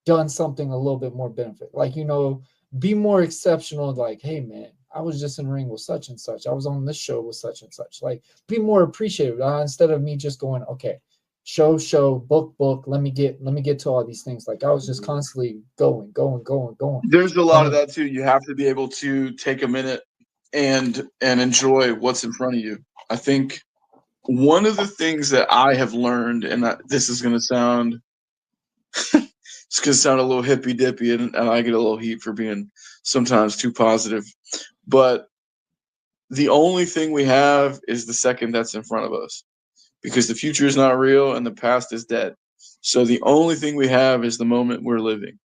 done something a little bit more benefit. Like, you know, be more exceptional. Like, hey man, I was just in the ring with such and such. I was on this show with such and such. Like, be more appreciative instead of me just going, okay, show, book. Let me get to all these things. Like I was just constantly going. There's a lot of that too. You have to be able to take a minute and enjoy what's in front of you. I think one of the things that I have learned, and this is going to sound, it's going to sound a little hippy dippy, and I get a little heat for being sometimes too positive, but the only thing we have is the second that's in front of us, because the future is not real and the past is dead. So the only thing we have is the moment we're living,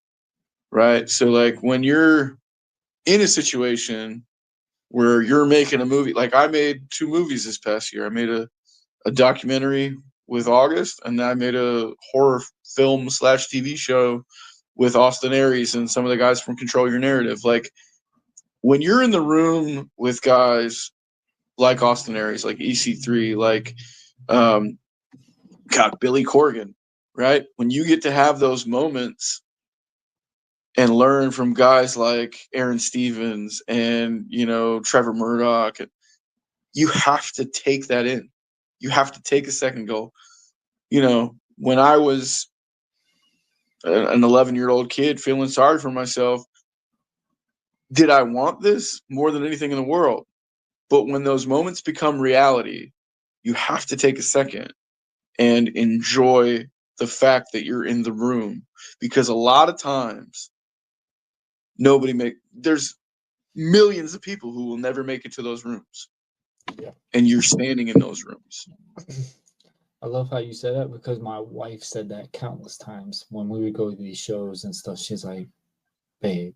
right? So like when you're in a situation where you're making a movie, like I made 2 movies this past year. I made a documentary with August, and I made a horror film / TV show with Austin Aries and some of the guys from Control Your Narrative. Like when you're in the room with guys like Austin Aries, like EC3, like Billy Corgan, right? When you get to have those moments and learn from guys like Aaron Stevens and, you know, Trevor Murdoch, you have to take that in. You have to take a second go. You know, when I was an 11-year-old kid feeling sorry for myself, did I want this more than anything in the world? But when those moments become reality, you have to take a second and enjoy the fact that you're in the room, because a lot of times there's millions of people who will never make it to those rooms. Yeah. And you're standing in those rooms. I love how you said that, because my wife said that countless times when we would go to these shows and stuff. She's like, babe,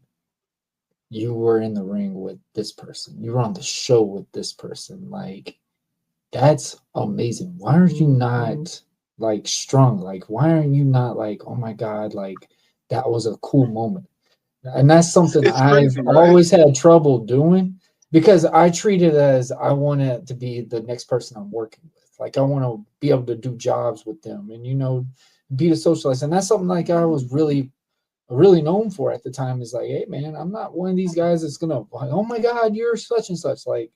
you were in the ring with this person. You were on the show with this person. Like, that's amazing. Why aren't you not like strung? Like, why aren't you not like, oh my God, like that was a cool moment? And that's something I've always had trouble doing, because I treat it as I want it to be the next person I'm working with. Like I want to be able to do jobs with them and, you know, be the socialist. And that's something like I was really known for at the time, is like, hey man, I'm not one of these guys that's gonna, oh my God, you're such and such. Like,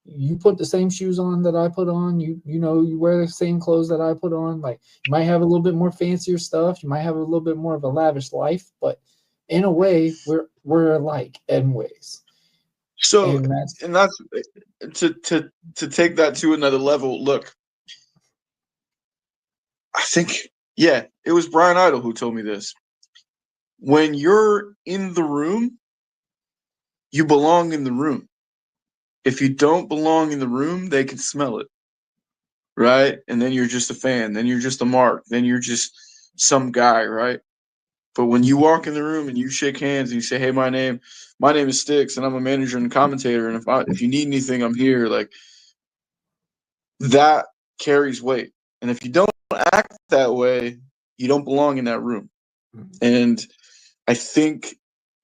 you put the same shoes on that I put on, you know, you wear the same clothes that I put on. Like, you might have a little bit more fancier stuff, you might have a little bit more of a lavish life, but in a way we're alike in ways. So and that's to take that to another level. Look, I think, yeah, it was Brian Idle who told me this. When you're in the room, you belong in the room. If you don't belong in the room, they can smell it, right? And then you're just a fan. Then you're just a mark. Then you're just some guy, right? But when you walk in the room and you shake hands and you say, hey, my name is Stix, and I'm a manager and a commentator, and if you need anything, I'm here, like, that carries weight. And if you don't act that way, you don't belong in that room. And I think,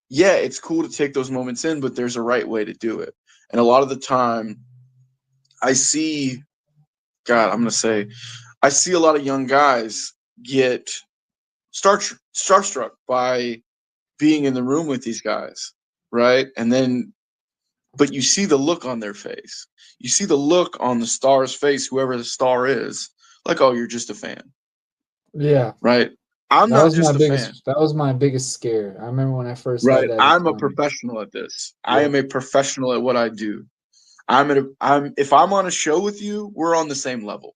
yeah, it's cool to take those moments in, but there's a right way to do it. And a lot of the time I see a lot of young guys get starstruck by being in the room with these guys, right? And then, but you see the look on their face. You see the look on the star's face, whoever the star is, like, oh, you're just a fan. Yeah. Right? I'm not just a fan. That was my biggest scare. I remember when I first right. had that. I'm a professional at this. Yeah. I am a professional at what I do. If I'm on a show with you, we're on the same level.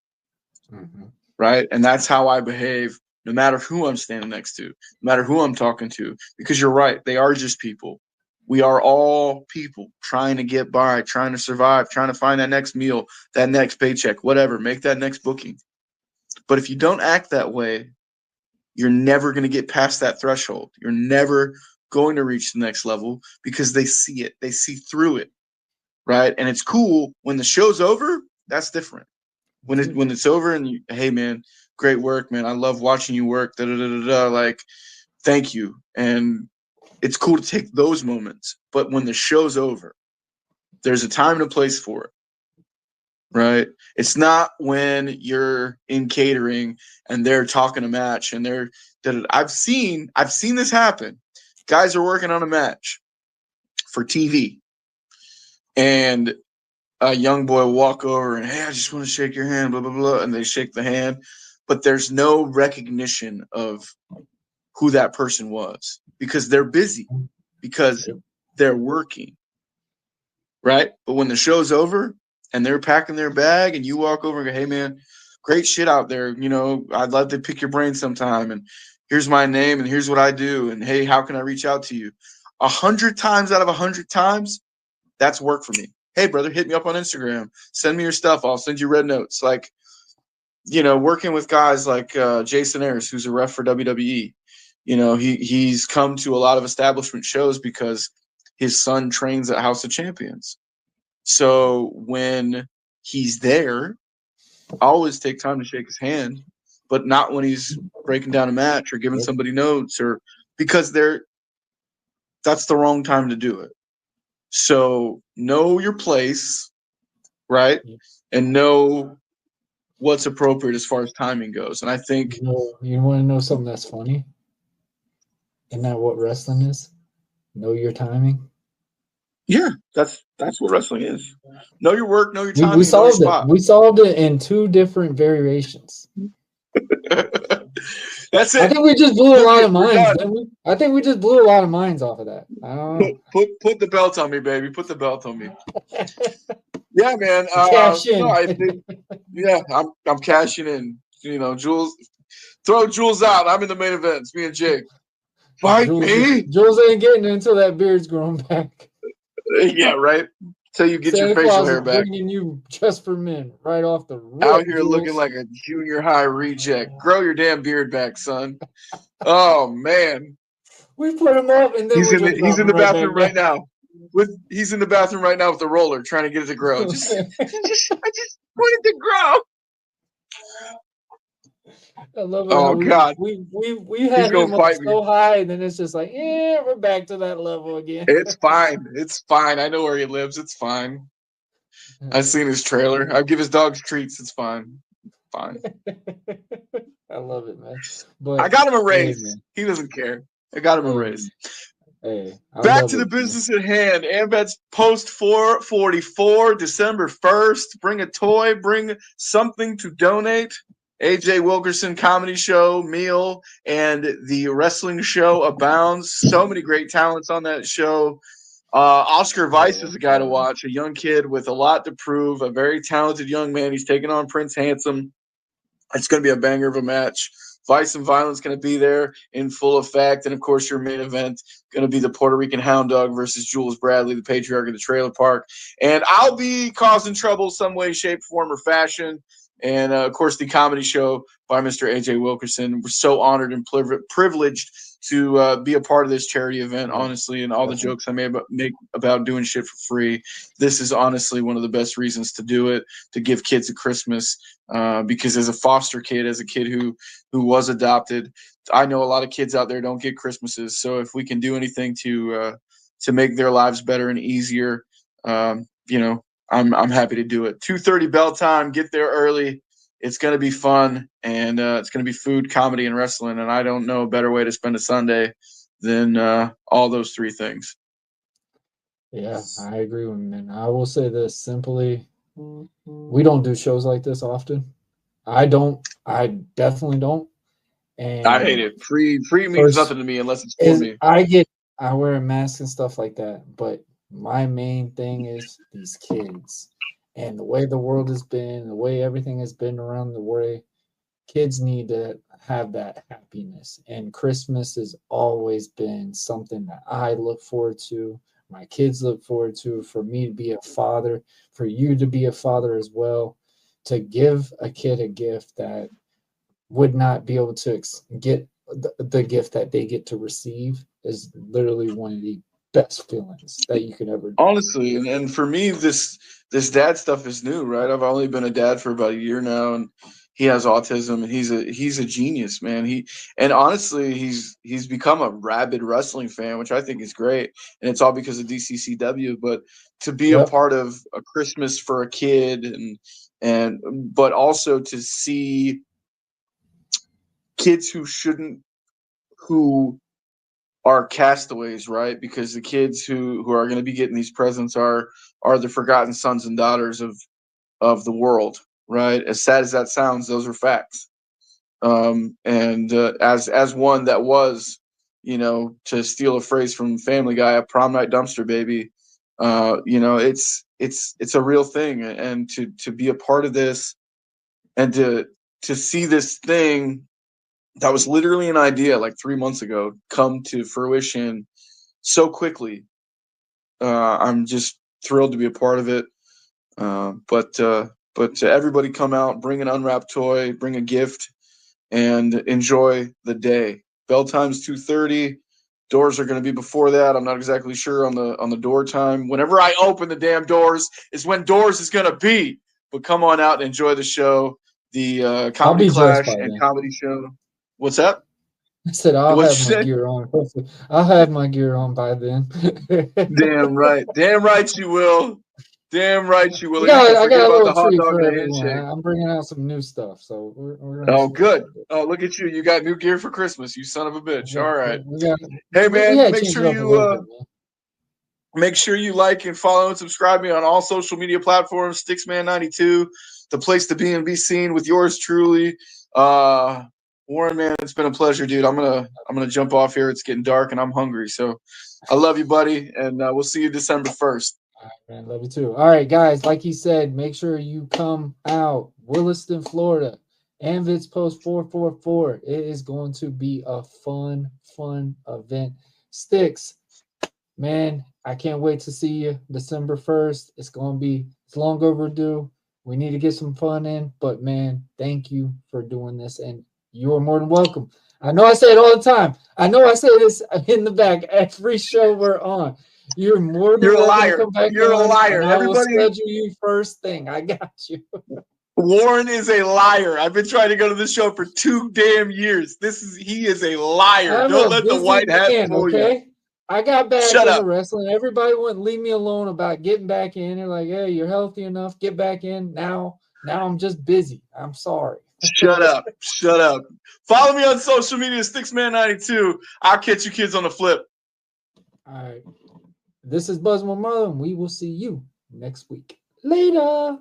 Mm-hmm. Right? And that's how I behave, no matter who I'm standing next to, no matter who I'm talking to, because you're right. They are just people. We are all people trying to get by, trying to survive, trying to find that next meal, that next paycheck, whatever, make that next booking. But if you don't act that way, you're never going to get past that threshold. You're never going to reach the next level because they see it. They see through it, right? And it's cool when the show's over. That's different. When it's over and you, hey man, great work, man. I love watching you work. Da, da, da, da, da. Like, thank you. And it's cool to take those moments. But when the show's over, there's a time and a place for it, right? It's not when you're in catering and they're talking a match and they're. I've seen this happen. Guys are working on a match for TV, and a young boy will walk over and, hey, I just want to shake your hand, blah, blah, blah. And they shake the hand, but there's no recognition of who that person was because they're busy, because they're working, right? But when the show's over and they're packing their bag and you walk over and go, hey, man, great shit out there. You know, I'd love to pick your brain sometime. And here's my name and here's what I do. And, hey, how can I reach out to you? 100 times out of 100 times, that's work for me. Hey, brother, hit me up on Instagram. Send me your stuff. I'll send you red notes. Like, you know, working with guys like Jason Ayers, who's a ref for WWE. You know, he's come to a lot of establishment shows because his son trains at House of Champions. So when he's there, I always take time to shake his hand, but not when he's breaking down a match or giving somebody notes, or because that's the wrong time to do it. So know your place, right? And know what's appropriate as far as timing goes. And I think you want to know something that's funny? Isn't that what wrestling is? Know your timing. Yeah, that's what wrestling is. Know your work, know your timing, we know your solved spot. it. We solved it in 2 different variations. That's it. I think we just blew a lot of minds, didn't we? I think we just blew a lot of minds off of that. I don't know. Put the belt on me, baby. Put the belt on me. Yeah, man. Cash in. No, I think, yeah, I'm cashing in. You know, Jules, throw Jules out. I'm in the main event. It's me and Jake. Fight me. Jules ain't getting it until that beard's grown back. Yeah, right. Till you get Santa your facial Claus hair is back. bringing you just for men, right off the rip, Out here Jules. looking like a junior high reject. Grow your damn beard back, son. Oh man. We put him up, and then he's in the bathroom right now. He's in the bathroom right now with the roller, trying to get it to grow. I just wanted to grow. I love it. Oh God, we had him up so high, and then it's just like, yeah, we're back to that level again. It's fine. It's fine. I know where he lives. It's fine. I've seen his trailer. I give his dogs treats. It's fine. Fine. I love it, man. But I got him a raise. He doesn't care. I got him a raise. Hey, back to the business at hand. Ambet's Post 444, December 1st. Bring a toy. Bring something to donate. AJ Wilkerson comedy show, meal, and the wrestling show abounds. So many great talents on that show. Oscar Weiss is a guy to watch, a young kid with a lot to prove, a very talented young man. He's taking on Prince Handsome. It's going to be a banger of a match. Vice and Violence going to be there in full effect. And, of course, your main event going to be the Puerto Rican Hound Dog versus Jules Bradley, the patriarch of the trailer park. And I'll be causing trouble some way, shape, form, or fashion. And, of course, the comedy show by Mr. AJ Wilkerson. We're so honored and privileged to be a part of this charity event, honestly, and all the jokes I make about doing shit for free. This is honestly one of the best reasons to do it, to give kids a Christmas, because as a foster kid, as a kid who was adopted, I know a lot of kids out there don't get Christmases. So if we can do anything to make their lives better and easier, I'm happy to do it. 2:30 bell time. Get there early. It's going to be fun, and it's going to be food, comedy, and wrestling. And I don't know a better way to spend a Sunday than all those 3 things. Yeah, I agree with you, man. I will say this simply. We don't do shows like this often. I don't. I definitely don't. And I hate it. Free means nothing to me unless it's for me. I wear a mask and stuff like that, but my main thing is these kids. And the way the world has been, the way everything has been around the way, kids need to have that happiness. And Christmas has always been something that I look forward to my kids look forward to, for me to be a father, for you to be a father as well, to give a kid a gift that would not be able to get the gift that they get to receive is literally one of the best feelings that you could ever do. Honestly, and for me, this dad stuff is new, right? I've only been a dad for about a year now, and he has autism, and he's a genius, man. And honestly, he's become a rabid wrestling fan, which I think is great, and it's all because of DCCW. But to be a part of a Christmas for a kid, but also to see kids who are castaways, right? Because the kids who are going to be getting these presents are the forgotten sons and daughters of the world, right? As sad as that sounds, those are facts. As one that was, to steal a phrase from Family Guy, a prom night dumpster baby, it's a real thing, and to be a part of this, and to see this thing that was literally an idea like 3 months ago come to fruition so quickly. I'm just thrilled to be a part of it. But to everybody, come out, bring an unwrapped toy, bring a gift, and enjoy the day. Bell time's 2:30. Doors are going to be before that. I'm not exactly sure on the door time. Whenever I open the damn doors is when doors is going to be. But come on out and enjoy the show, the Comedy Clash and comedy show. What's that? I said I'll have my gear on. I'll have my gear on by then. Damn right. Damn right you will. Damn right you will. I got a little treat for everyone. I'm bringing out some new stuff. So we're good. Oh, look at you. You got new gear for Christmas, you son of a bitch. All right. Hey, man, make sure you like and follow and subscribe me on all social media platforms. Stixman92, the place to be and be seen with yours truly. Warren, man, it's been a pleasure, dude. I'm gonna jump off here. It's getting dark and I'm hungry. So I love you, buddy, and we'll see you December 1st. All right, man. Love you too. All right, guys, like he said, make sure you come out. Williston, Florida. Anvit's Post 444. It is going to be a fun event. Stix, man, I can't wait to see you December 1st. It's long overdue. We need to get some fun in, but man, thank you for doing this, and you are more than welcome. I know I say it all the time. I know I say this in the back every show we're on. You're more than welcome to come back. You're a liar. I will schedule you first thing. I got you. Warren is a liar. I've been trying to go to this show for 2 damn years. He is a liar. Don't let the white hat fool you. I got back into wrestling. Everybody wouldn't leave me alone about getting back in. They're like, hey, you're healthy enough. Get back in. Now I'm just busy. I'm sorry. Shut up. Follow me on social media, Stixman92. I'll catch you kids on the flip. All right. This is Buzzing With Marlowe, and we will see you next week. Later.